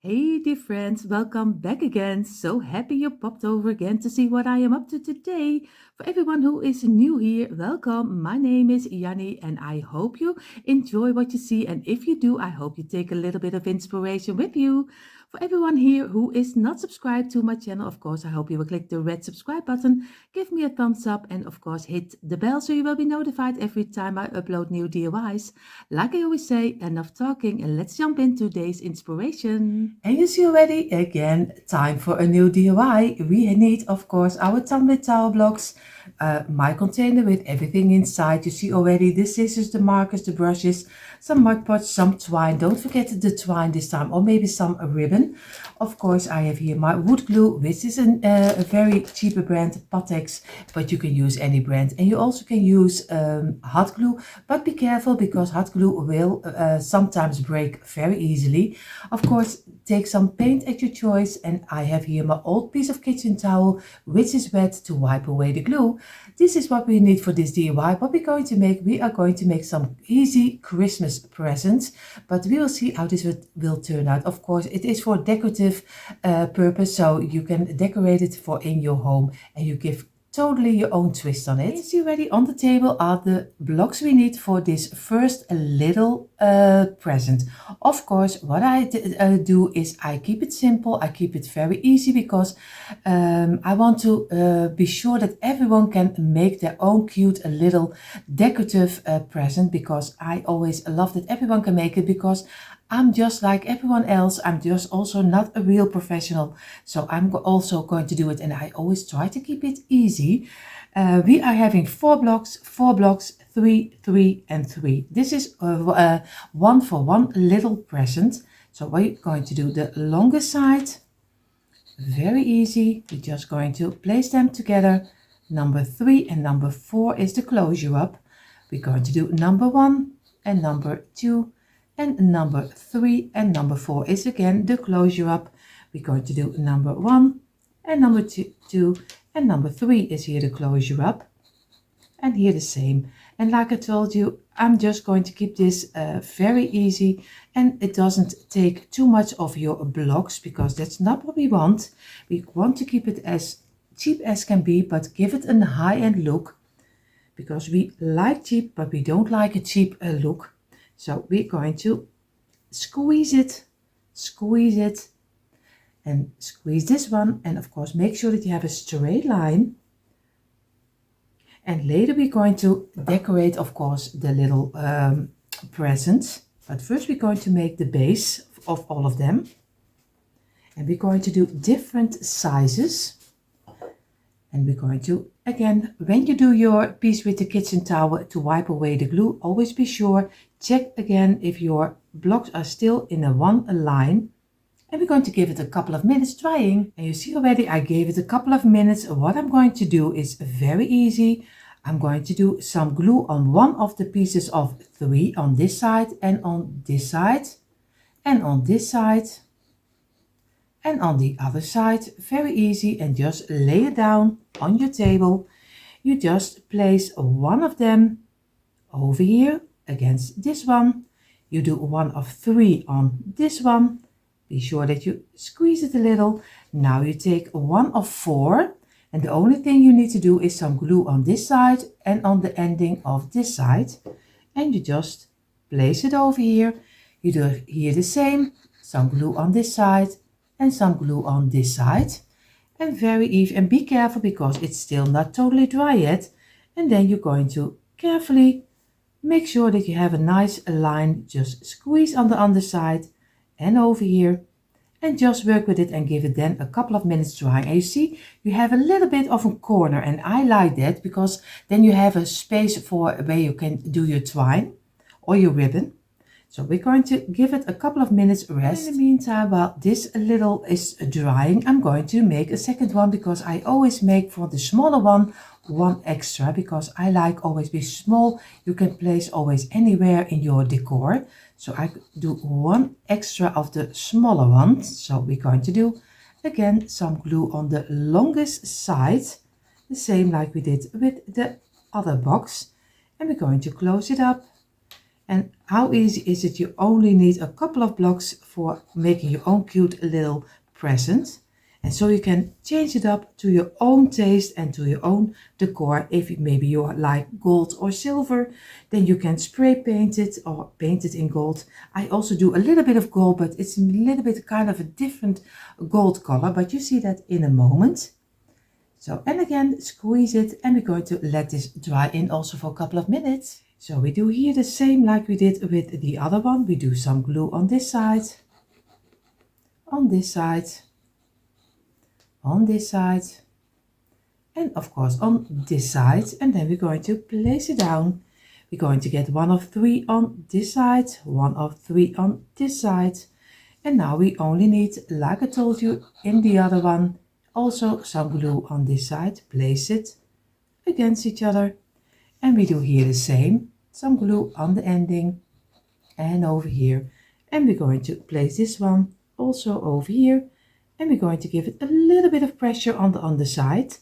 Hey dear friends, welcome back again. So happy you popped over again to see what I am up to today. For everyone who is new here, welcome. My name is Janny and I hope you enjoy what you see. And if you do, I hope you take a little bit of inspiration with you. For everyone here who is not subscribed to my channel, of course, I hope you will click the red subscribe button, give me a thumbs up and of course hit the bell so you will be notified every time I upload new DIYs. Like I always say, enough talking and let's jump into today's inspiration. And you see already, again, time for a new DIY. We need, of course, our tumbling towel blocks, my container with everything inside. You see already the scissors, the markers, the brushes, some mud pots, some twine. Don't forget the twine this time, or maybe some ribbon. Of course, I have here my wood glue, which is a very cheaper brand, Patex, but you can use any brand. And you also can use hot glue, but be careful because hot glue will sometimes break very easily. Of course, take some paint at your choice, and I have here my old piece of kitchen towel, which is wet, to wipe away the glue. This is what we need for this DIY. What we're going to make, we are going to make some easy Christmas presents, but we will see how this will turn out. Of course, it is for decorative purpose, so you can decorate it for in your home and you give totally your own twist on it. You see already on the table are the blocks we need for this first little present. Of course, what I do is I keep it simple, I keep it very easy because I want to be sure that everyone can make their own cute little decorative present, because I always love that everyone can make it, because I'm just like everyone else. I'm just also not a real professional. So I'm also going to do it, and I always try to keep it easy. We are having four blocks, 3, 3, and 3. This is one for one little present. So we're going to do the longest side. Very easy. We're just going to place them together. Number 3 and number 4 is the closure up. We're going to do number 1 and number 2. And number 3 and number 4 is again the closure up. We're going to do number 1 and number 2 and number 3 is here the closure up. And here the same. And like I told you, I'm just going to keep this very easy, and it doesn't take too much of your blocks, because that's not what we want. We want to keep it as cheap as can be, but give it a high-end look, because we like cheap, but we don't like a cheap look. So we're going to squeeze it, and squeeze this one. And of course, make sure that you have a straight line. And later we're going to decorate, of course, the little presents. But first we're going to make the base of all of them. And we're going to do different sizes. And we're going to, again, when you do your piece with the kitchen towel to wipe away the glue, always be sure, check again if your blocks are still in a one line. And we're going to give it a couple of minutes drying. And you see already I gave it a couple of minutes. What I'm going to do is very easy. I'm going to do some glue on one of the pieces of 3 on this side, and on this side, and on this side, and on the other side. Very easy, and just lay it down on your table. You just place one of them over here against this one. You do one of 3 on this one. Be sure that you squeeze it a little. Now you take one of 4, and the only thing you need to do is some glue on this side and on the ending of this side, and you just place it over here. You do here the same, some glue on this side and some glue on this side, and very even. And be careful because it's still not totally dry yet. And then you're going to carefully make sure that you have a nice line. Just squeeze on the underside and over here, and just work with it and give it then a couple of minutes drying. And you see you have a little bit of a corner, and I like that because then you have a space for where you can do your twine or your ribbon. So we're going to give it a couple of minutes rest. In the meantime, while this little is drying, I'm going to make a second one, because I always make for the smaller one extra, because I like always be small. You can place always anywhere in your decor. So I do one extra of the smaller ones. So we're going to do again some glue on the longest side, the same like we did with the other box. And we're going to close it up. And how easy is it? You only need a couple of blocks for making your own cute little present. And so you can change it up to your own taste and to your own decor. If maybe you like gold or silver, then you can spray paint it or paint it in gold. I also do a little bit of gold, but it's a little bit kind of a different gold color, but you see that in a moment. So, and again, squeeze it, and we're going to let this dry in also for a couple of minutes. So we do here the same like we did with the other one. We do some glue on this side, on this side, on this side, and of course on this side. And then we're going to place it down. We're going to get 1 of 3 on this side, 1 of 3 on this side. And now we only need, like I told you in the other one, also some glue on this side. Place it against each other. And we do here the same, some glue on the ending and over here. And we're going to place this one also over here. And we're going to give it a little bit of pressure on the underside.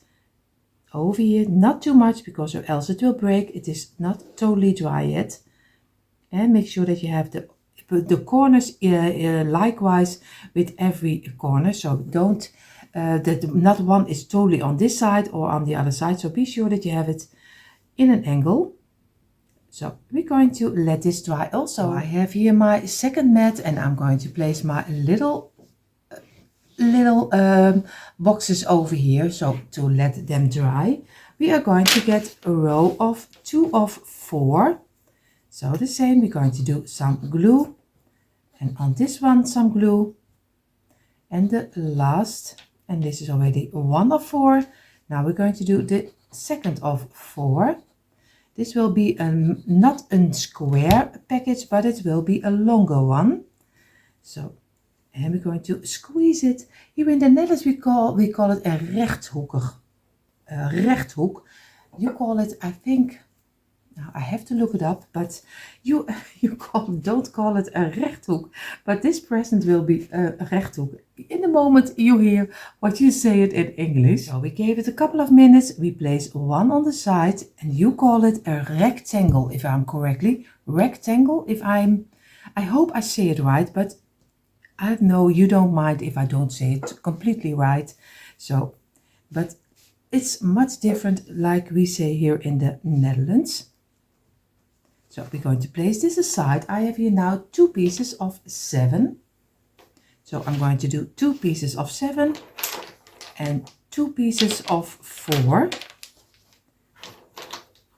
Over here, not too much because or else it will break. It is not totally dry yet. And make sure that you have the corners likewise with every corner. So don't, that not one is totally on this side or on the other side. So be sure that you have it in an angle. So we're going to let this dry also. I have here my second mat, and I'm going to place my little boxes over here. So to let them dry, we are going to get a row of 2 of 4. So the same, we're going to do some glue, and on this one some glue, and the last, and this is already 1 of 4. Now we're going to do the second of 4. This will be not a square package, but it will be a longer one. So, and we're going to squeeze it. Here in the Netherlands we call it a rechthoekig. Rechthoek. You call it, I think, now I have to look it up, but you don't call it a rechthoek. But this present will be a rechthoek. In the moment you hear what you say it in English. So we gave it a couple of minutes. We place 1 on the side, and you call it a rectangle, if I'm correctly. Rectangle, if I hope I say it right, but I know you don't mind if I don't say it completely right. So, but it's much different like we say here in the Netherlands. So we're going to place this aside. I have here now 2 pieces of 7. So I'm going to do 2 pieces of 7 and 2 pieces of 4.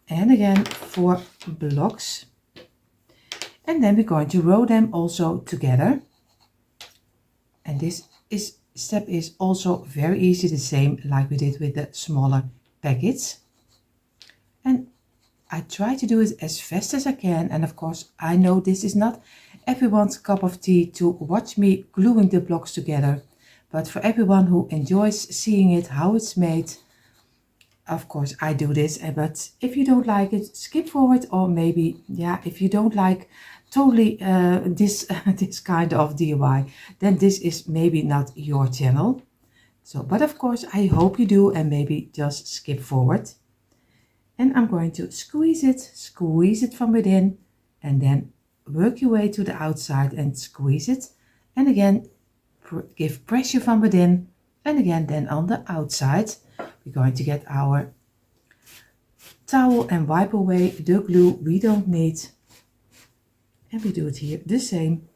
And again 4 blocks. And then we're going to row them also together. And this step is also very easy, the same like we did with the smaller packets. And I try to do it as fast as I can, and of course I know this is not everyone's cup of tea to watch me gluing the blocks together, but for everyone who enjoys seeing it, how it's made, of course I do this. But if you don't like it, skip forward, or maybe, yeah, if you don't like totally this kind of DIY, then this is maybe not your channel. So, but of course I hope you do, and maybe just skip forward. And I'm going to squeeze it from within, and then work your way to the outside and squeeze it. And again, give pressure from within, and again then on the outside. We're going to get our towel and wipe away the glue we don't need. And we do it here the same.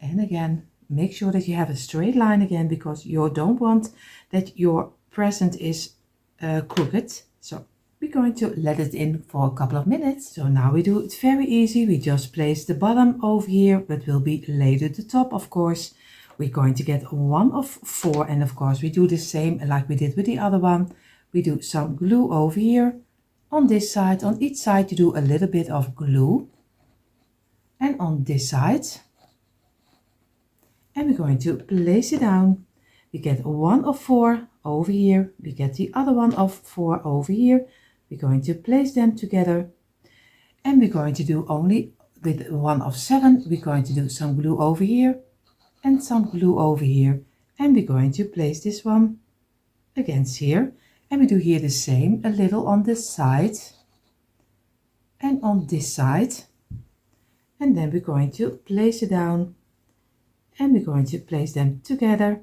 And again, make sure that you have a straight line again, because you don't want that your present is crooked. So we're going to let it in for a couple of minutes. So now we do it very easy. We just place the bottom over here, but will be later the top, of course. We're going to get 1 of 4, and of course we do the same like we did with the other one. We do some glue over here. On this side, on each side you do a little bit of glue. And on this side. And we're going to place it down. We get 1 of 4 over here. We get the other 1 of 4 over here. We're going to place them together, and we're going to do only with 1 of 7. We're going to do some glue over here and some glue over here, and we're going to place this one against here, and we do here the same, a little on this side and on this side. and then we're going to place it down, and we're going to place them together,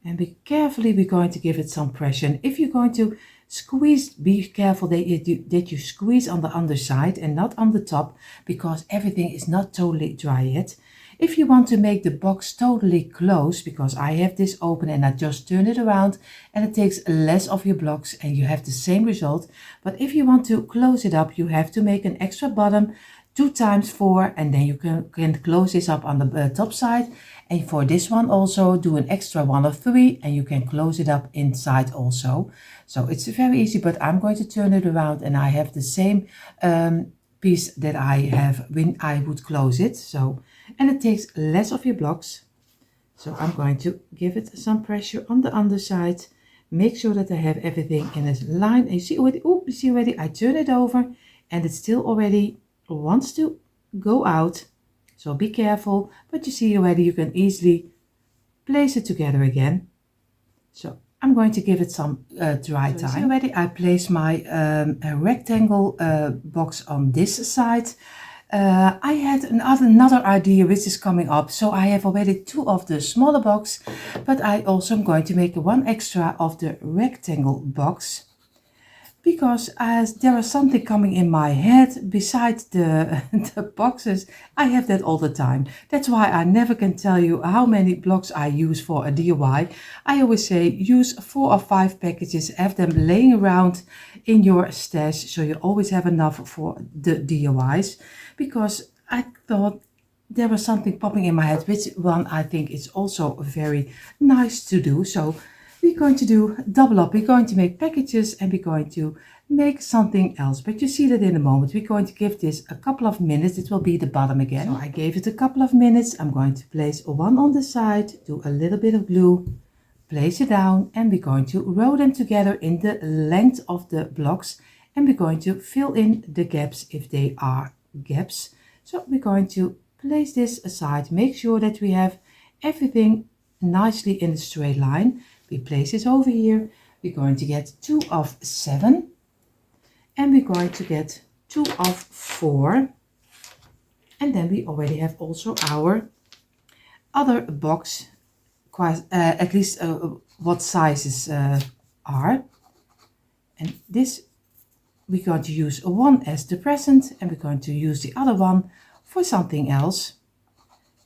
and we're going to give it some pressure. And if you're going to squeeze, be careful that you squeeze on the underside and not on the top, because everything is not totally dry yet. If you want to make the box totally closed, because I have this open and I just turn it around and it takes less of your blocks and you have the same result. But if you want to close it up, you have to make an extra bottom 2 times 4, and then you can close this up on the top side. And for this one also do an extra 1 of 3, and you can close it up inside also. So it's very easy, but I'm going to turn it around and I have the same piece that I have when I would close it. So, and it takes less of your blocks. So I'm going to give it some pressure on the underside. Make sure that I have everything in a line. And you see already, I turn it over and it still already wants to go out. So be careful, but you see already you can easily place it together again. So I'm going to give it some dry time. See already I place my rectangle box on this side. I had another idea which is coming up. So I have already 2 of the smaller box, but I also am going to make 1 extra of the rectangle box, because as there is something coming in my head besides the boxes. I have that all the time. That's why I never can tell you how many blocks I use for a DIY. I always say use 4 or 5 packages, have them laying around in your stash, so you always have enough for the DIYs. Because I thought there was something popping in my head, which one I think is also very nice to do. So we're going to do double up. We're going to make packages and we're going to make something else, but you see that in a moment. We're going to give this a couple of minutes. It will be the bottom again. So I gave it a couple of minutes. I'm going to place 1 on the side, do a little bit of glue, place it down, and we're going to roll them together in the length of the blocks, and we're going to fill in the gaps if they are gaps. So we're going to place this aside. Make sure that we have everything nicely in a straight line. We place it over here. We're going to get 2 of 7, and we're going to get 2 of 4, and then we already have also our other box, quite at least what sizes are. And this we're going to use 1 as the present, and we're going to use the other one for something else.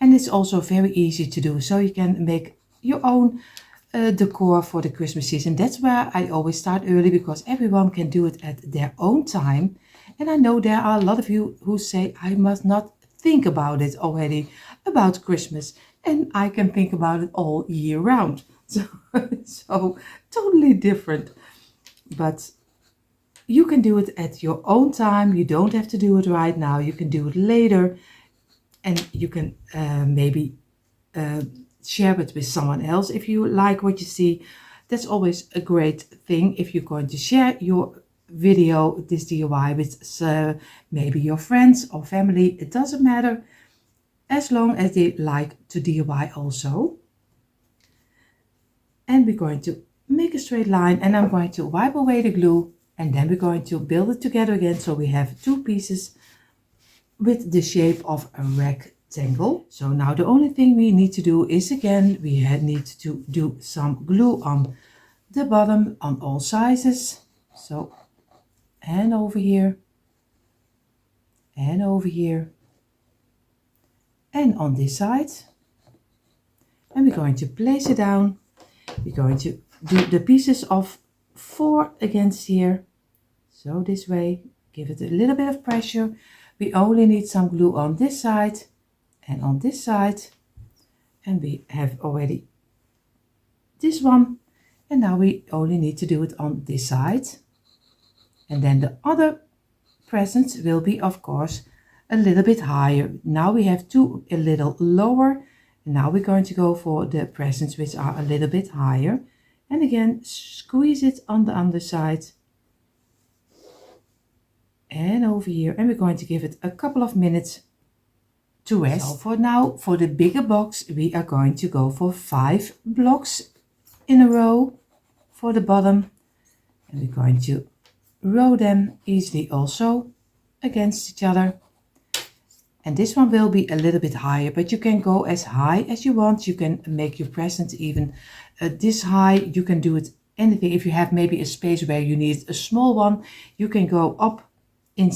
And it's also very easy to do, so you can make your own decor for the Christmas season. That's where I always start early, because everyone can do it at their own time. And I know there are a lot of you who say I must not think about it already about Christmas, and I can think about it all year round. So totally different, but you can do it at your own time. You don't have to do it right now. You can do it later, and you can maybe share it with someone else if you like what you see. That's always a great thing if you're going to share your video, this DIY, with maybe your friends or family. It doesn't matter, as long as they like to DIY also. And we're going to make a straight line, and I'm going to wipe away the glue, and then we're going to build it together again, so we have 2 pieces with the shape of a rectangle. So now the only thing we need to do is, again, we need to do some glue on the bottom on all sizes. So, and over here, and over here, and on this side. And we're going to place it down. We're going to do the pieces of 4 against here. So this way, give it a little bit of pressure. We only need some glue on this side and on this side. And we have already this one. And now we only need to do it on this side. And then the other presents will be, of course, a little bit higher. Now we have 2 a little lower. And now we're going to go for the presents which are a little bit higher. And again, squeeze it on the underside. And over here, and we're going to give it a couple of minutes to rest. So for now, for the bigger box, we are going to go for 5 blocks in a row for the bottom, and we're going to row them easily also against each other. And this one will be a little bit higher, but you can go as high as you want. You can make your present even this high. You can do it anything. If you have maybe a space where you need a small one, you can go up in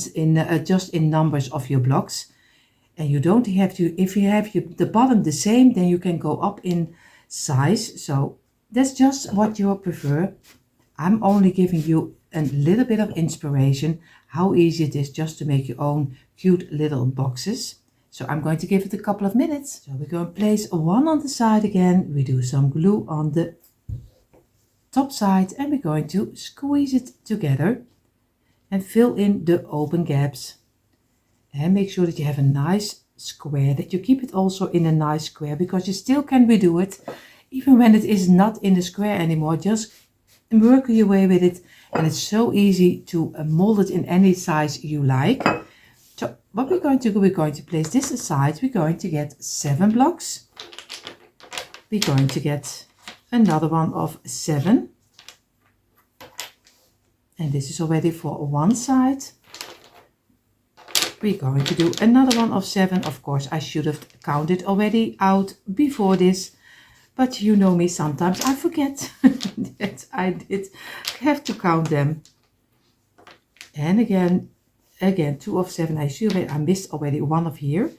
just in numbers of your blocks. And you don't have to, if you have the bottom the same, then you can go up in size. So that's just what you prefer. I'm only giving you a little bit of inspiration, how easy it is just to make your own cute little boxes. So I'm going to give it a couple of minutes. So we're going to place one on the side again. We do some glue on the top side and we're going to squeeze it together and fill in the open gaps. And make sure that you have a nice square, that you keep it also in a nice square, because you still can redo it even when it is not in the square anymore. Just work your way with it, and it's so easy to mold it in any size you like. So what we're going to do, we're going to place this aside. We're going to get 7 blocks. We're going to get another one of 7, and this is already for one side. We're going to do another one of 7. Of course, I should have counted already out before this, but you know me, sometimes I forget that I did have to count them. And again 2 of 7. I missed already one of here.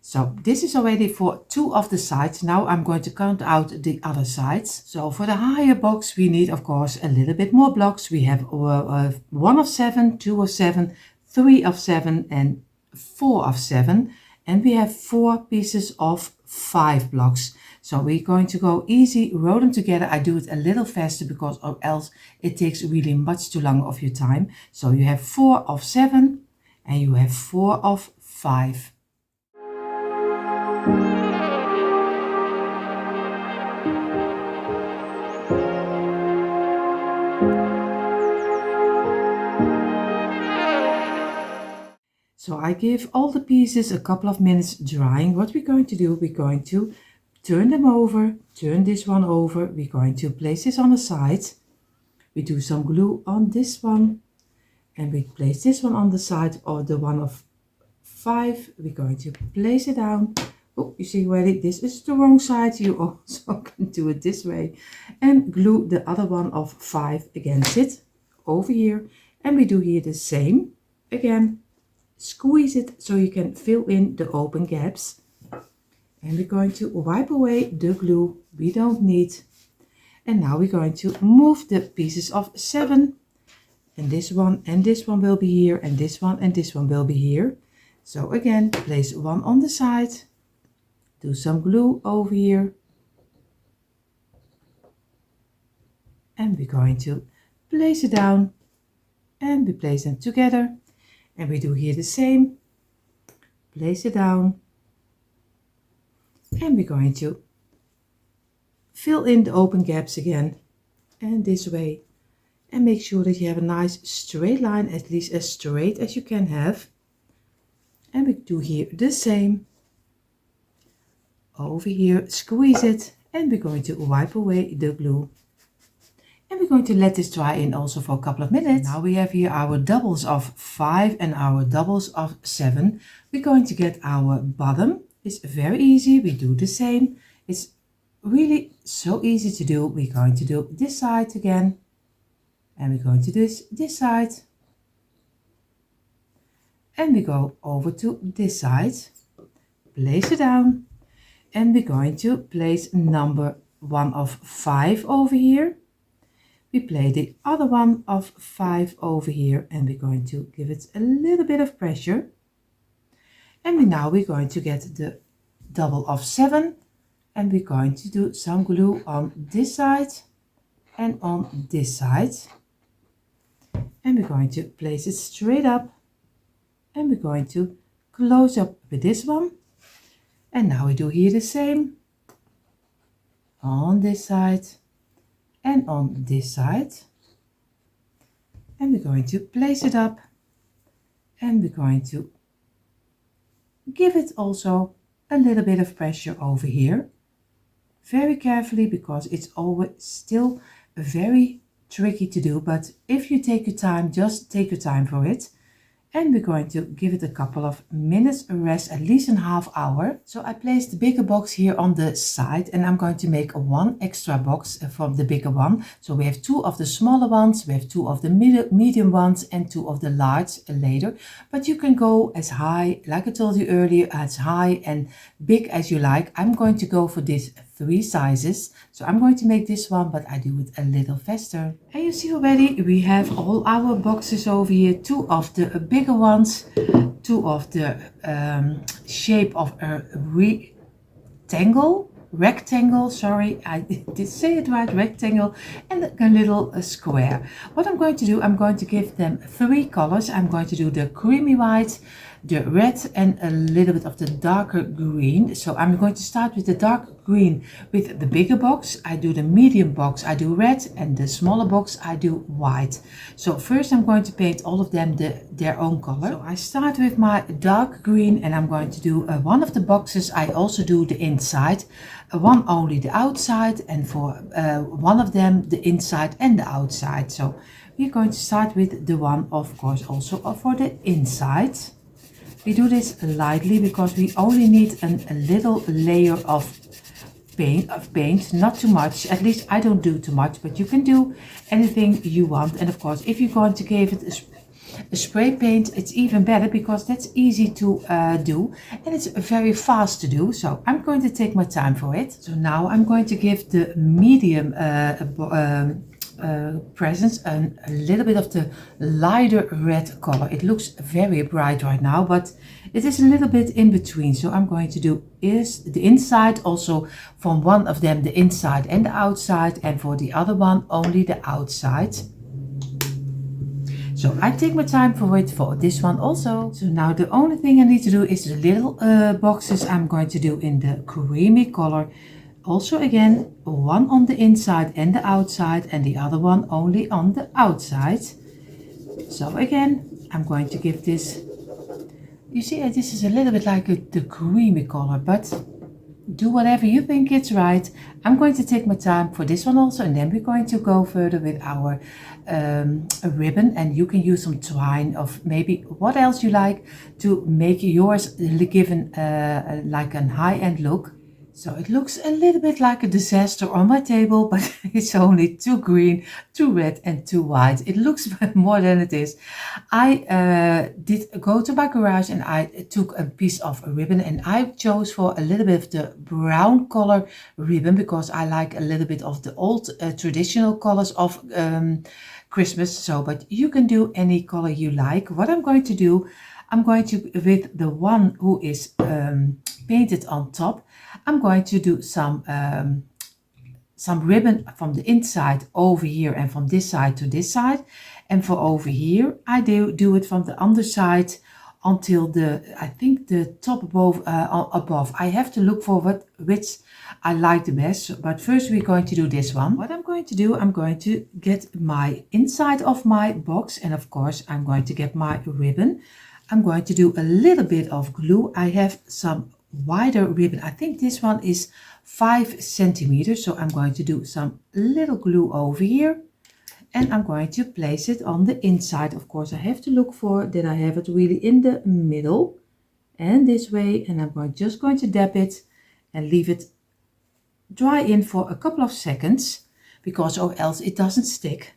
So this is already for 2 of the sides. Now I'm going to count out the other sides. So for the higher box, we need, of course, a little bit more blocks. We have 1 of 7, 2 of 7, 3 of 7 and 4 of 7, and we have 4 pieces of 5 blocks. So we're going to go easy, roll them together. I do it a little faster because or else it takes really much too long of your time. So you have 4 of 7 and you have 4 of 5. So I give all the pieces a couple of minutes drying. What we're going to do, we're going to turn them over, turn this one over. We're going to place this on the side. We do some glue on this one and we place this one on the side of the one of 5. We're going to place it down. Oh, you see already, this is the wrong side. You also can do it this way and glue the other one of 5 against it over here. And we do here the same again. Squeeze it so you can fill in the open gaps. And we're going to wipe away the glue we don't need. And now we're going to move the pieces of 7. And this one will be here, and this one will be here. So again, place one on the side. Do some glue over here. And we're going to place it down. And we place them together. And we do here the same. Place it down. And we're going to fill in the open gaps again. And this way. And make sure that you have a nice straight line, at least as straight as you can have. And we do here the same. Over here, squeeze it. And we're going to wipe away the glue. And we're going to let this dry in also for a couple of minutes. Now we have here our doubles of 5 and our doubles of 7. We're going to get our bottom. It's very easy. We do the same. It's really so easy to do. We're going to do this side again. And we're going to do this side. And we go over to this side. Place it down. And we're going to place number 1 of 5 over here. We play the other one of 5 over here, and we're going to give it a little bit of pressure. And now we're going to get the double of 7, and we're going to do some glue on this side and on this side. And we're going to place it straight up, and we're going to close up with this one. And now we do here the same on this side and on this side. And we're going to place it up, and we're going to give it also a little bit of pressure over here, very carefully, because it's always still very tricky to do. But if you take your time, just take your time for it, And we're going to give it a couple of minutes rest, at least a half hour. So I placed the bigger box here on the side, and I'm going to make one extra box from the bigger one. So we have two of the smaller ones, we have two of the medium ones, and two of the large later. But you can go as high, like I told you earlier, as high and big as you like. I'm going to go for this 3 sizes. So I'm going to make this one, but I do it a little faster. And you see already we have all our boxes over here. Two of the bigger ones, two of the shape of a rectangle, sorry, I did say it right, rectangle, and a little square. What I'm going to do, I'm going to give them 3 colors. I'm going to do the creamy white, the red, and a little bit of the darker green. So I'm going to start with the dark green with the bigger box. I do the medium box, I do red, and the smaller box I do white. So first I'm going to paint all of them their own color. So I start with my dark green, and I'm going to do one of the boxes I also do the inside, one only the outside, and for one of them the inside and the outside. So we're going to start with the one, of course, also for the inside. We do this lightly because we only need a little layer of paint, not too much. At least I don't do too much, but you can do anything you want. And of course, if you're going to give it a spray paint, it's even better because that's easy to do, and it's very fast to do. So I'm going to take my time for it. So now I'm going to give the medium presents a little bit of the lighter red color. It looks very bright right now, but it is a little bit in between. So I'm going to do is the inside also from one of them, the inside and the outside, and for the other one only the outside. So I take my time for it for this one also. So now the only thing I need to do is the little boxes I'm going to do in the creamy color. Also again, one on the inside and the outside, and the other one only on the outside. So again, I'm going to give this, you see, this is a little bit like the creamy color, but do whatever you think it's right. I'm going to take my time for this one also, and then we're going to go further with our ribbon, and you can use some twine of maybe what else you like to make yours given like a high-end look. So it looks a little bit like a disaster on my table, but it's only 2 green, 2 red, and 2 white. It looks more than it is. I did go to my garage and I took a piece of ribbon, and I chose for a little bit of the brown color ribbon because I like a little bit of the old traditional colors of Christmas. So, but you can do any color you like. What I'm going to do, I'm going to, with the one who is painted on top, I'm going to do some ribbon from the inside over here and from this side to this side. And for over here, I do it from the underside until the, I think the top above. I have to look for which I like the best. But first we're going to do this one. What I'm going to do, I'm going to get my inside of my box, and of course I'm going to get my ribbon. I'm going to do a little bit of glue. I have some wider ribbon. I think this one is 5 centimeters. So I'm going to do some little glue over here, and I'm going to place it on the inside. Of course, I have to look for that I have it really in the middle and this way, and I'm just going to dab it and leave it dry in for a couple of seconds, because or else it doesn't stick.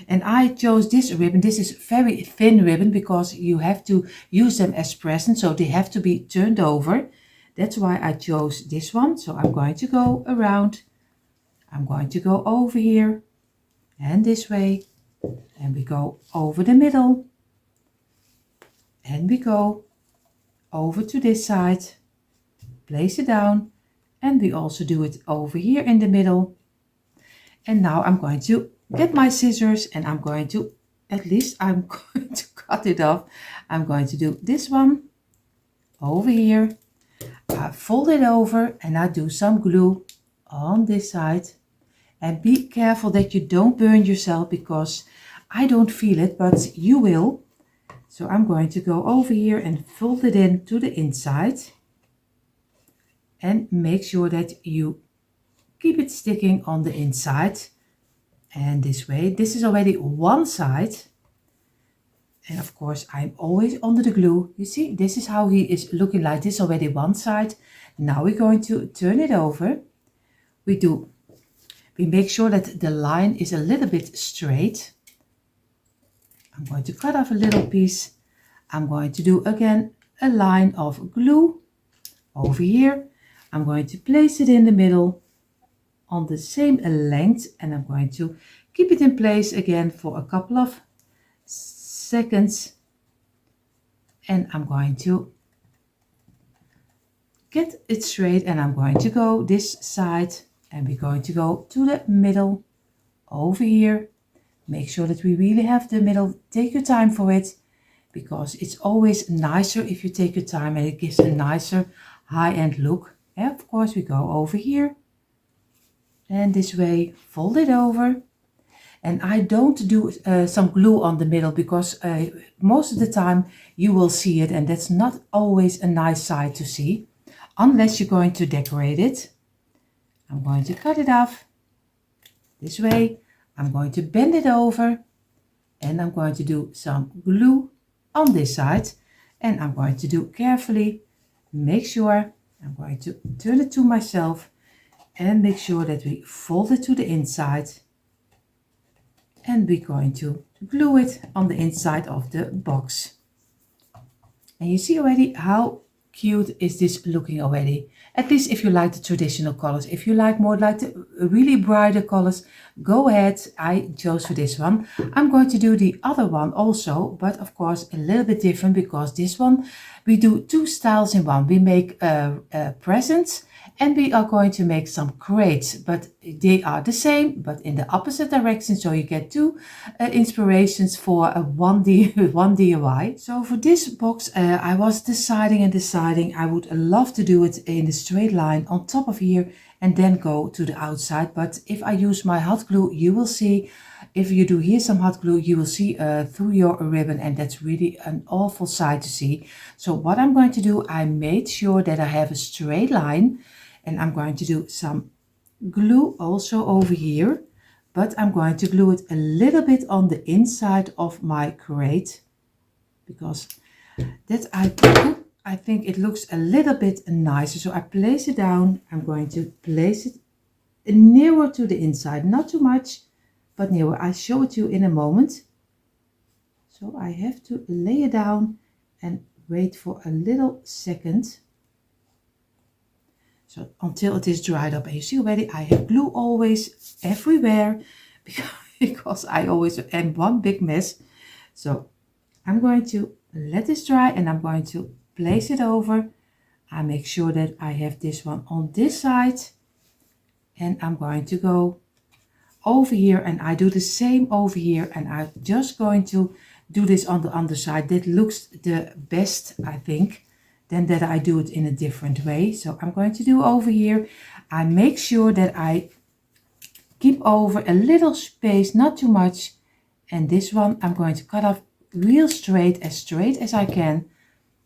And I chose this ribbon. This is very thin ribbon because you have to use them as presents, so they have to be turned over. That's why I chose this one. So I'm going to go around. I'm going to go over here and this way, and we go over the middle, and we go over to this side, place it down, and we also do it over here in the middle. And now I'm going to get my scissors, and I'm going to, at least I'm going to cut it off. I'm going to do this one over here. I fold it over and I do some glue on this side, and be careful that you don't burn yourself, because I don't feel it, but you will. So I'm going to go over here and fold it in to the inside, and make sure that you keep it sticking on the inside. And this way, this is already one side. And of course, I'm always under the glue. You see, this is how he is looking like this already one side. Now we're going to turn it over. We make sure that the line is a little bit straight. I'm going to cut off a little piece. I'm going to do again a line of glue over here. I'm going to place it in the middle on the same length, and I'm going to keep it in place again for a couple of seconds. And I'm going to get it straight, and I'm going to go this side, and we're going to go to the middle over here. Make sure that we really have the middle. Take your time for it, because it's always nicer if you take your time, and it gives a nicer high-end look. And of course, we go over here and this way, fold it over. And I don't do some glue on the middle, because most of the time you will see it, and that's not always a nice side to see unless you're going to decorate it. I'm going to cut it off this way. I'm going to bend it over, and I'm going to do some glue on this side, and I'm going to do carefully. Make sure I'm going to turn it to myself and make sure that we fold it to the inside, and we're going to glue it on the inside of the box. And you see already how cute is this looking already. At least if you like the traditional colors. If you like more like the really brighter colors, go ahead. I chose for this one. I'm going to do the other one also, but of course a little bit different, because this one we do two styles in one. We make presents, and we are going to make some crates, but they are the same but in the opposite direction, so you get two inspirations for one DIY. So for this box I was deciding I would love to do it in a straight line on top of here and then go to the outside. But if I use my hot glue, you will see, if you do here some hot glue, you will see through your ribbon, and that's really an awful sight to see. So what I'm going to do, I made sure that I have a straight line, and I'm going to do some glue also over here, but I'm going to glue it a little bit on the inside of my crate, because that I think it looks a little bit nicer. So I place it down. I'm going to place it nearer to the inside, not too much, but nearer. I'll show it to you in a moment. So I have to lay it down and wait for a little second. So until it is dried up. And you see already I have glue always everywhere, because I always am one big mess. So I'm going to let this dry, and I'm going to place it over. I make sure that I have this one on this side, and I'm going to go over here, and I do the same over here, and I'm just going to do this on the underside. That looks the best, I think, than that I do it in a different way. So I'm going to do over here. I make sure that I keep over a little space, not too much, and this one I'm going to cut off real straight as I can.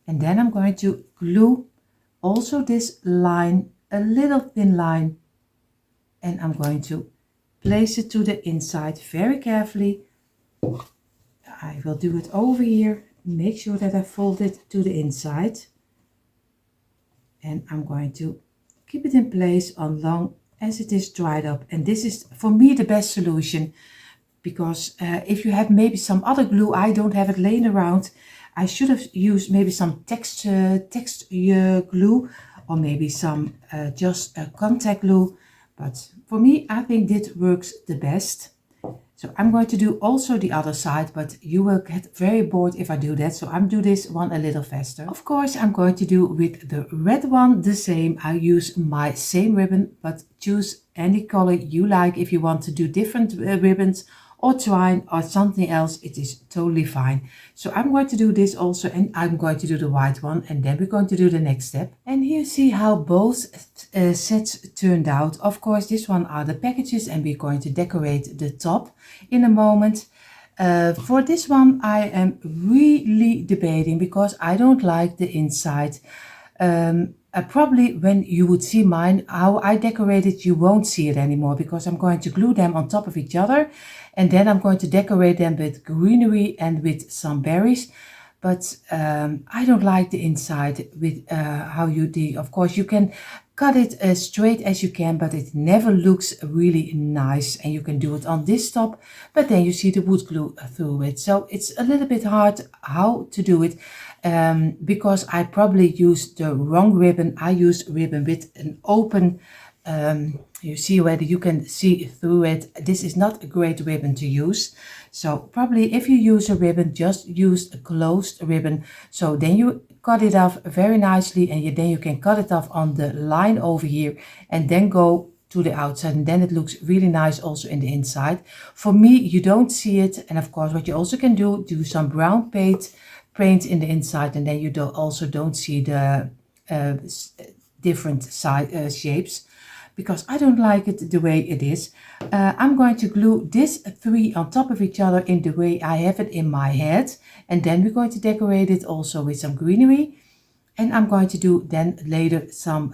And then I'm going to glue also this line, a little thin line, and I'm going to place it to the inside very carefully. I will do it over here. Make sure that I fold it to the inside. And I'm going to keep it in place as long as it is dried up. And this is for me the best solution, because if you have maybe some other glue, I don't have it laying around. I should have used maybe some texture glue, or maybe some just contact glue. But for me, I think this works the best. So I'm going to do also the other side, but you will get very bored if I do that. So I'm do this one a little faster. Of course, I'm going to do with the red one the same. I use my same ribbon, but choose any color you like. If you want to do different ribbons or twine or something else, it is totally fine. So I'm going to do this also, and I'm going to do the white one, and then we're going to do the next step. And here you see how both sets turned out. Of course, this one are the packages, and we're going to decorate the top in a moment. For this one I am really debating, because I don't like the inside Probably when you would see mine, how I decorate it, you won't see it anymore because I'm going to glue them on top of each other. And then I'm going to decorate them with greenery and with some berries. But I don't like the inside with how you do. Of course, you can cut it as straight as you can, but it never looks really nice. And you can do it on this top, but then you see the wood glue through it. So it's a little bit hard how to do it. Because I probably used the wrong ribbon. I used ribbon with an open, you see whether you can see through it. This is not a great ribbon to use. So probably if you use a ribbon, just use a closed ribbon. So then you cut it off very nicely, and then you can cut it off on the line over here and then go to the outside, and then it looks really nice also in the inside. For me, you don't see it. And of course, what you also can do some brown paint in the inside, and then you also don't see the different shapes, because I don't like it the way it is. I'm going to glue this 3 on top of each other in the way I have it in my head, and then we're going to decorate it also with some greenery. And I'm going to do then later some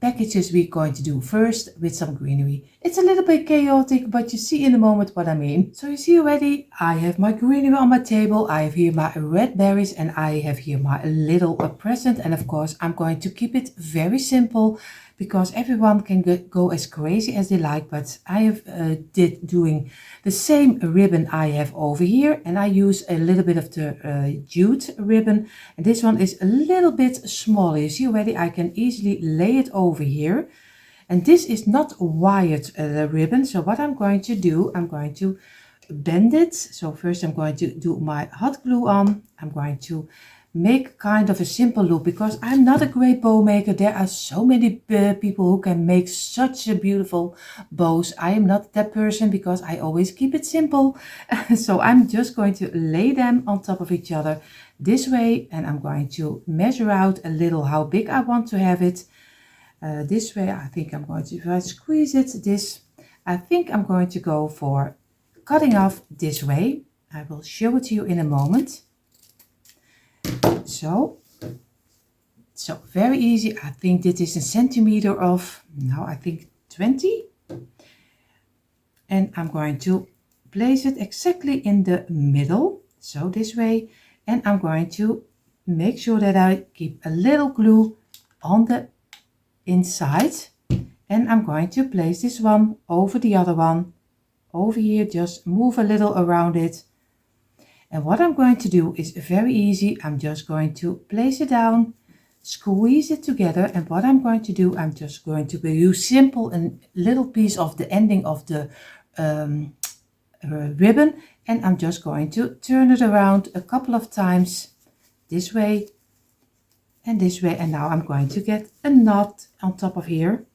packages we're going to do first with some greenery. It's a little bit chaotic, but you see in a moment what I mean. So you see already, I have my greenery on my table. I have here my red berries, and I have here my little present. And of course, I'm going to keep it very simple, because everyone can go as crazy as they like. But I have doing the same ribbon I have over here, and I use a little bit of the jute ribbon, and this one is a little bit smaller. You see already, I can easily lay it over here, and this is not wired ribbon. So what I'm going to do, I'm going to bend it. So first I'm going to do my hot glue on. I'm going to make kind of a simple loop, because I'm not a great bow maker. There are so many people who can make such a beautiful bows. I am not that person, because I always keep it simple. So I'm just going to lay them on top of each other this way, and I'm going to measure out a little how big I want to have it. This way, I think I'm going to, if I squeeze it this, I think I'm going to go for cutting off this way. I will show it to you in a moment. So very easy. I think this is a centimeter of, now I think 20. And I'm going to place it exactly in the middle. So this way. And I'm going to make sure that I keep a little glue on the inside. And I'm going to place this one over the other one. Over here, just move a little around it. And what I'm going to do is very easy. I'm just going to place it down, squeeze it together. And what I'm going to do, I'm just going to use simple a little piece of the ending of the ribbon. And I'm just going to turn it around a couple of times, this way and this way. And now I'm going to get a knot on top of here.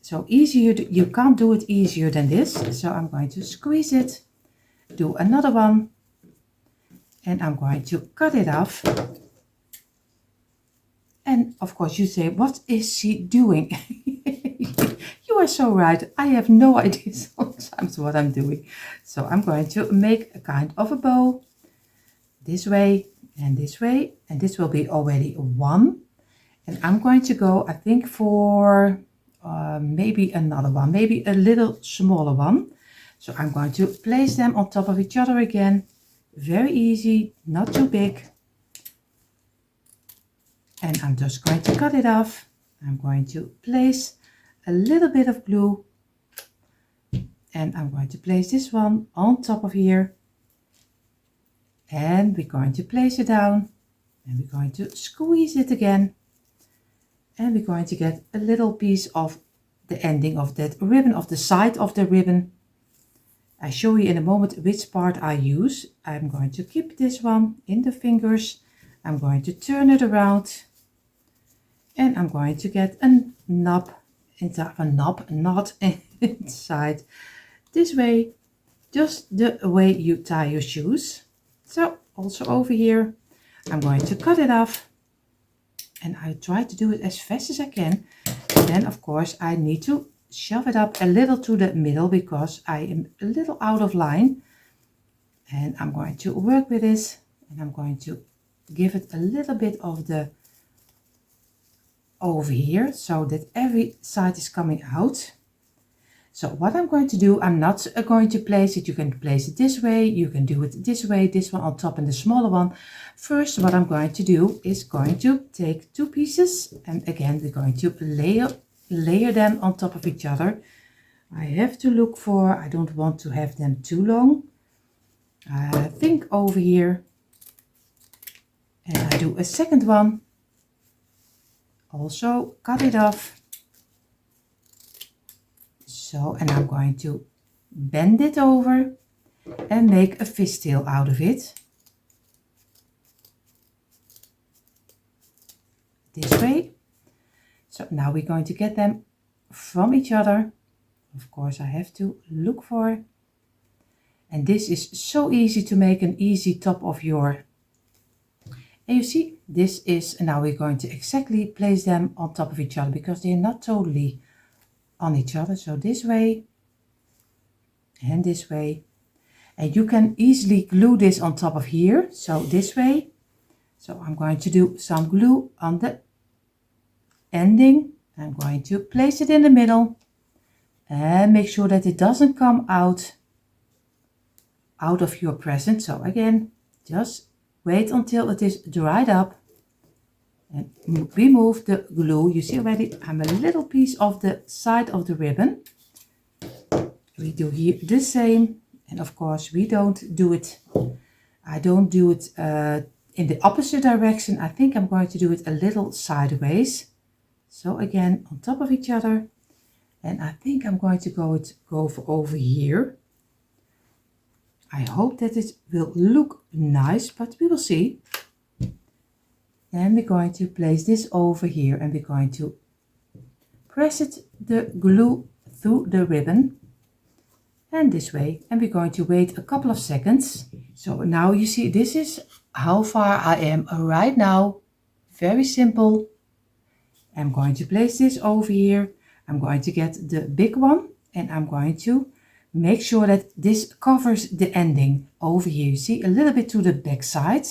So easier, you can't do it easier than this. So I'm going to squeeze it. Do another one, and I'm going to cut it off. And of course you say, what is she doing? You are so right. I have no idea sometimes what I'm doing. So I'm going to make a kind of a bow this way and this way, and this will be already 1. And I'm going to go, I think, for maybe another one, maybe a little smaller one. So I'm going to place them on top of each other again. Very easy, not too big. And I'm just going to cut it off. I'm going to place a little bit of glue. And I'm going to place this one on top of here. And we're going to place it down. And we're going to squeeze it again. And we're going to get a little piece of the ending of that ribbon, of the side of the ribbon. I show you in a moment which part I use. I'm going to keep this one in the fingers. I'm going to turn it around. And I'm going to get a knot inside. This way, just the way you tie your shoes. So also over here, I'm going to cut it off. And I try to do it as fast as I can. And then of course I need to shove it up a little to the middle, because I am a little out of line. And I'm going to work with this, and I'm going to give it a little bit of the over here so that every side is coming out. So what I'm going to do, I'm not going to place it. You can place it this way, you can do it this way, this one on top and the smaller one. First, what I'm going to do is going to take two pieces, and again we're going to layer them on top of each other. I have to look for, I don't want to have them too long. I think over here, and I do a second one. Also cut it off. So, and I'm going to bend it over and make a fishtail out of it. This way. So now we're going to get them from each other. Of course, I have to look for. And this is so easy to make an easy top of your. And you see, this is, now we're going to exactly place them on top of each other because they're not totally on each other. So this way and this way. And you can easily glue this on top of here. So this way. So I'm going to do some glue on the ending. I'm going to place it in the middle and make sure that it doesn't come out of your present. So again, just wait until it is dried up and remove the glue. You see already I'm a little piece of the side of the ribbon. We do here the same, and of course we don't do it, I don't do it in the opposite direction. I think I'm going to do it a little sideways. So again, on top of each other, and I think I'm going to go for over here. I hope that it will look nice, but we will see. And we're going to place this over here, and we're going to press it, the glue through the ribbon and this way, and we're going to wait a couple of seconds. So now you see, this is how far I am right now. Very simple. I'm going to place this over here. I'm going to get the big one, and I'm going to make sure that this covers the ending over here. You see, a little bit to the back side.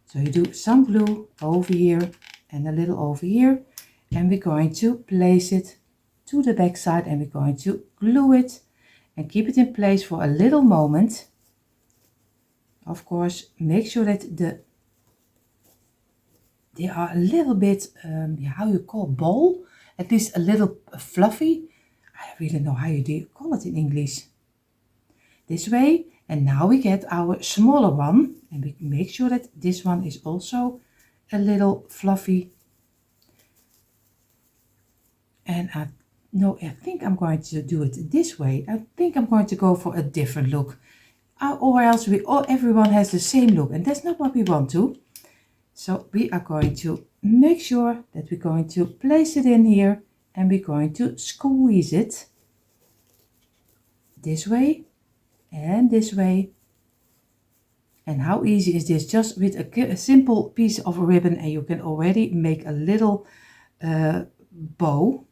So you do some glue over here and a little over here, and we're going to place it to the back side, and we're going to glue it and keep it in place for a little moment. Of course, make sure that they are a little bit, how you call ball, at least a little fluffy. I really don't know how you do call it in English. This way, and now we get our smaller one, and we make sure that this one is also a fluffy. And I think I'm going to do it this way. I think I'm going to go for a different look, or else everyone has the same look, and that's not what we want to. So we are going to make sure that we're going to place it in here, and we're going to squeeze it this way and this way. And how easy is this? Just with a simple piece of ribbon, and you can already make a little bow.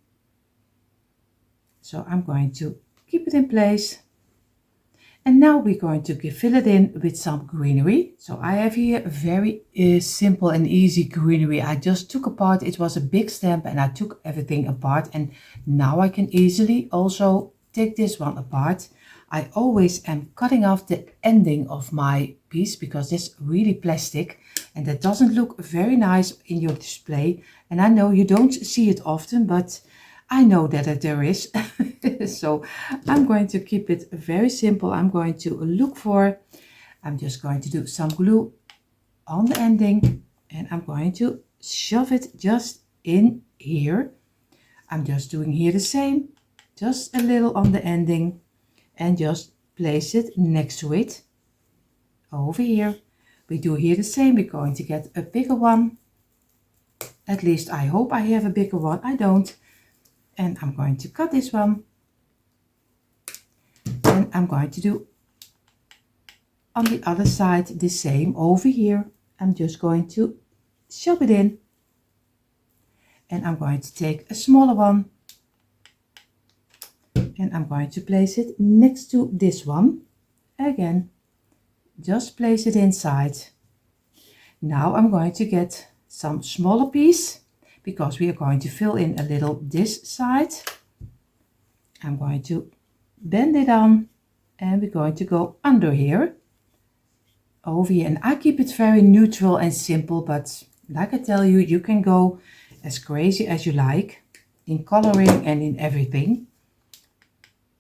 So I'm going to keep it in place. And now we're going to fill it in with some greenery. So I have here a very simple and easy greenery. I just took apart, it was a big stamp, and I took everything apart. And now I can easily also take this one apart. I always am cutting off the ending of my piece because it's really plastic, and that doesn't look very nice in your display. And I know you don't see it often, but I know that there is. So I'm going to keep it very simple. I'm going to look for, I'm just going to do some glue on the ending, and I'm going to shove it just in here. I'm just doing here the same, just a little on the ending, and just place it next to it over here. We do here the same. We're going to get a bigger one. At least I hope I have a bigger one. I don't. And I'm going to cut this one, and I'm going to do on the other side the same over here. I'm just going to shove it in, and I'm going to take a smaller one, and I'm going to place it next to this one. Again, just place it inside. Now I'm going to get some smaller piece, because we are going to fill in a little this side. I'm going to bend it on and we're going to go under here, over here, and I keep it very neutral and simple, but like I tell you, you can go as crazy as you like in coloring and in everything.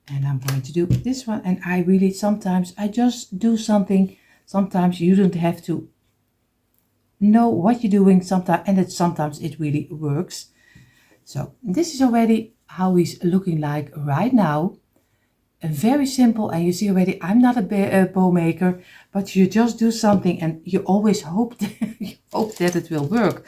And I'm going to do this one, and I really sometimes I just do something. Sometimes you don't have to know what you're doing sometimes, and sometimes it really works. So this is already how he's looking like right now. Very simple, and you see already I'm not a bow maker, but you just do something and you always hope that it will work.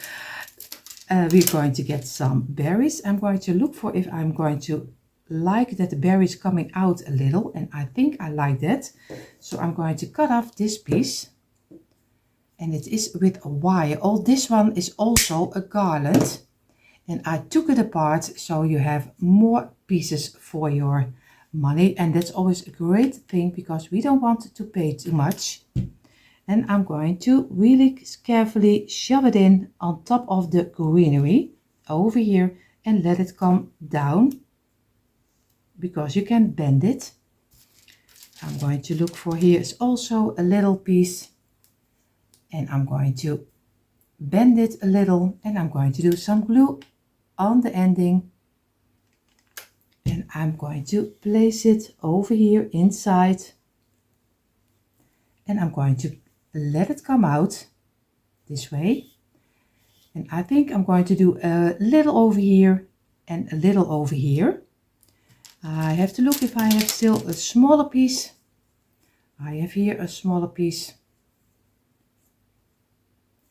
We're going to get some berries. I'm going to look for if I'm going to like that the berries coming out a little, and I think I like that. So I'm going to cut off this piece, and it is with a wire. Oh, this one is also a garland, and I took it apart so you have more pieces for your money, and that's always a great thing because we don't want to pay too much. And I'm going to really carefully shove it in on top of the greenery over here and let it come down, because you can bend it. I'm going to look for, here is also a little piece, and I'm going to bend it a little, and I'm going to do some glue on the ending, and I'm going to place it over here inside, and I'm going to let it come out this way. And I think I'm going to do a little over here and a little over here. I have to look if I have still a smaller piece. I have here a smaller piece.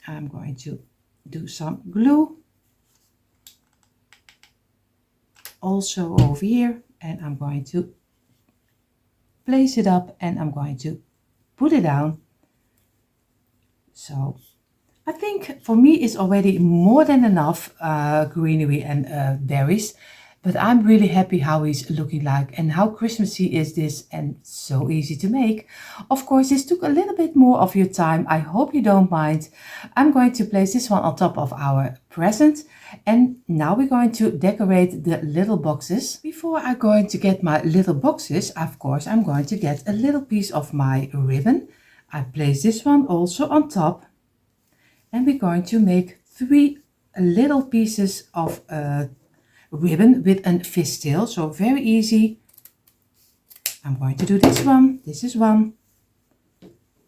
I'm going to do some glue also over here, and I'm going to place it up, and I'm going to put it down. So I think for me it's already more than enough greenery and berries, but I'm really happy how he's looking like, and how Christmassy is this, and so easy to make. Of course, this took a little bit more of your time. I hope you don't mind. I'm going to place this one on top of our present, and now we're going to decorate the little boxes. Before I'm going to get my little boxes, of course, I'm going to get a little piece of my ribbon. I place this one also on top, and we're going to make 3 little pieces of ribbon with a fishtail. So very easy. I'm going to do this one. This is one.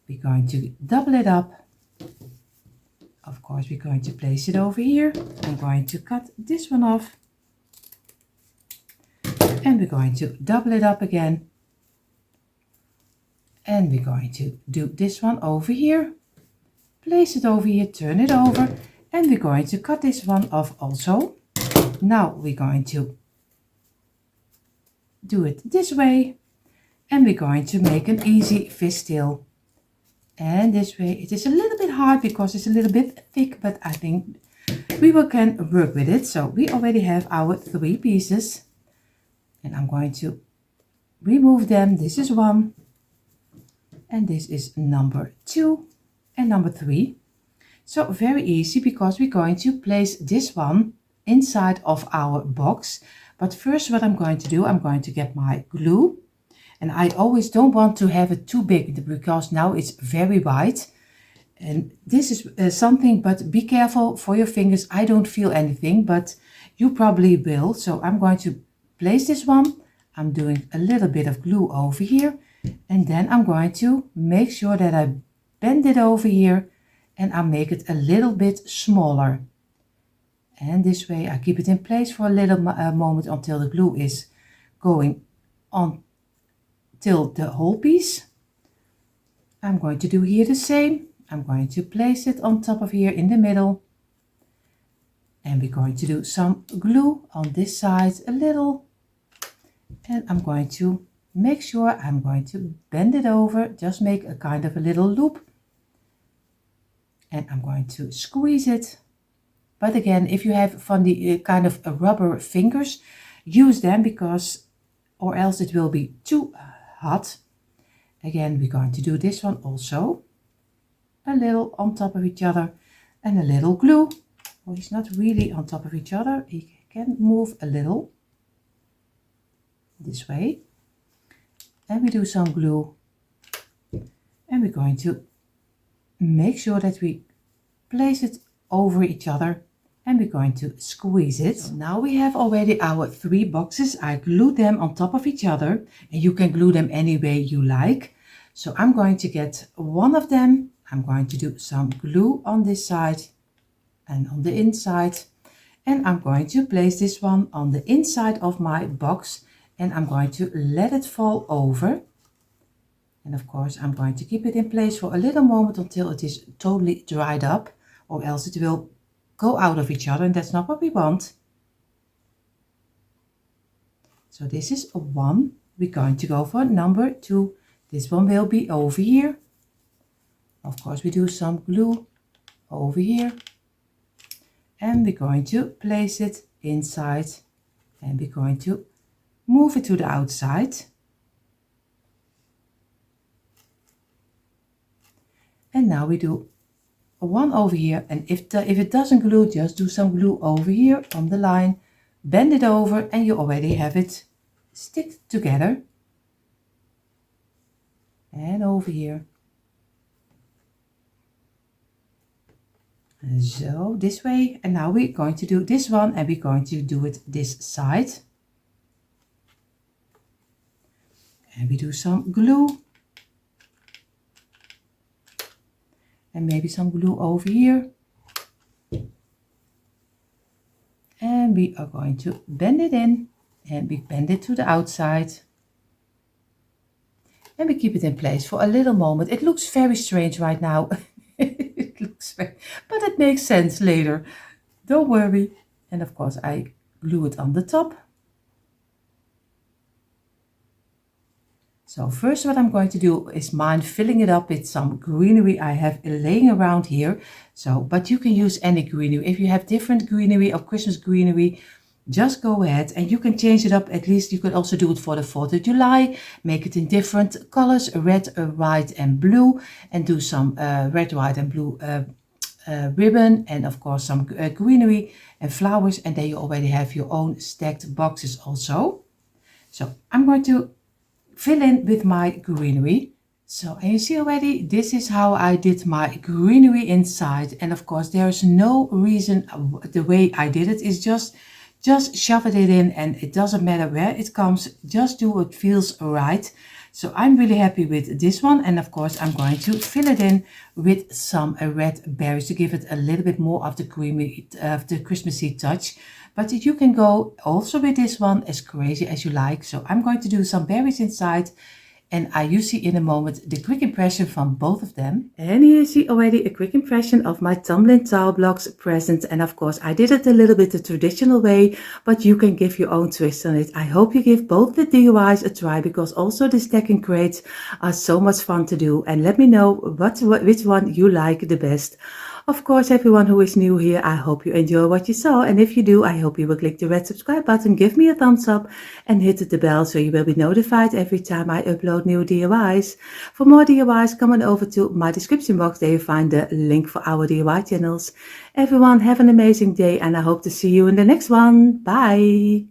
We're going to double it up. Of course, we're going to place it over here. I'm going to cut this one off, and we're going to double it up again. And we're going to do this one over here, place it over here, turn it over, and we're going to cut this one off also. Now we're going to do it this way, and we're going to make an easy fishtail. And this way it is a little bit hard because it's a little bit thick, but I think we can work with it. So we already have our 3 pieces, and I'm going to remove them. This is one. And this is number 2 and number 3. So very easy, because we're going to place this one inside of our box. But first, what I'm going to do, I'm going to get my glue. And I always don't want to have it too big, because now it's very wide. And this is something, but be careful for your fingers. I don't feel anything, but you probably will. So I'm going to place this one. I'm doing a little bit of glue over here. And then I'm going to make sure that I bend it over here, and I make it a little bit smaller. And this way I keep it in place for a little moment until the glue is going on till the whole piece. I'm going to do here the same. I'm going to place it on top of here in the middle. And we're going to do some glue on this side a little. And I'm going to make sure I'm going to bend it over, just make a kind of a little loop, and I'm going to squeeze it. But again, if you have funny kind of rubber fingers, use them, because or else it will be too hot. Again, we're going to do this one also, a little on top of each other, and a little glue So he's not really on top of each other. He can move a little this way. And we do some glue. And we're going to make sure that we place it over each other. And we're going to squeeze it. So now we have already our 3 boxes. I glued them on top of each other. And you can glue them any way you like. So I'm going to get one of them. I'm going to do some glue on this side and on the inside. And I'm going to place this one on the inside of my box. And I'm going to let it fall over. And of course, I'm going to keep it in place for a little moment until it is totally dried up, or else it will go out of each other, and that's not what we want. So this is a 1. We're going to go for number 2. This one will be over here. Of course, we do some glue over here. And we're going to place it inside. And we're going to move it to the outside. And now we do a 1 over here. And if it doesn't glue, just do some glue over here on the line. Bend it over and you already have it stick together. And over here. And so this way. And now we're going to do this one and we're going to do it this side. And we do some glue. And maybe some glue over here. And we are going to bend it in. And we bend it to the outside. And we keep it in place for a little moment. It looks very strange right now. It looks very, but it makes sense later. Don't worry. And of course I glue it on the top. So first what I'm going to do is filling it up with some greenery I have laying around here. So, but you can use any greenery. If you have different greenery or Christmas greenery, just go ahead and you can change it up. At least you can also do it for the 4th of July. Make it in different colors, red, white and blue. And do some red, white and blue ribbon. And of course some greenery and flowers. And then you already have your own stacked boxes also. So I'm going to fill in with my greenery. So, and you see already, this is how I did my greenery inside. And of course, there's no reason, the way I did it is just shove it in, and it doesn't matter where it comes, just do what feels right. So I'm really happy with this one. And of course, I'm going to fill it in with some red berries to give it a little bit more of the creamy, of the Christmassy touch. But you can go also with this one as crazy as you like. So I'm going to do some berries inside. And you see in a moment the quick impression from both of them. And here you see already a quick impression of my tumbling tile blocks present. And of course I did it a little bit the traditional way, but you can give your own twist on it. I hope you give both the DIYs a try, because also the stacking crates are so much fun to do. And let me know which one you like the best. Of course, everyone who is new here, I hope you enjoy what you saw. And if you do, I hope you will click the red subscribe button, give me a thumbs up and hit the bell so you will be notified every time I upload new DIYs. For more DIYs, come on over to my description box. There you find the link for our DIY channels. Everyone, have an amazing day and I hope to see you in the next one. Bye!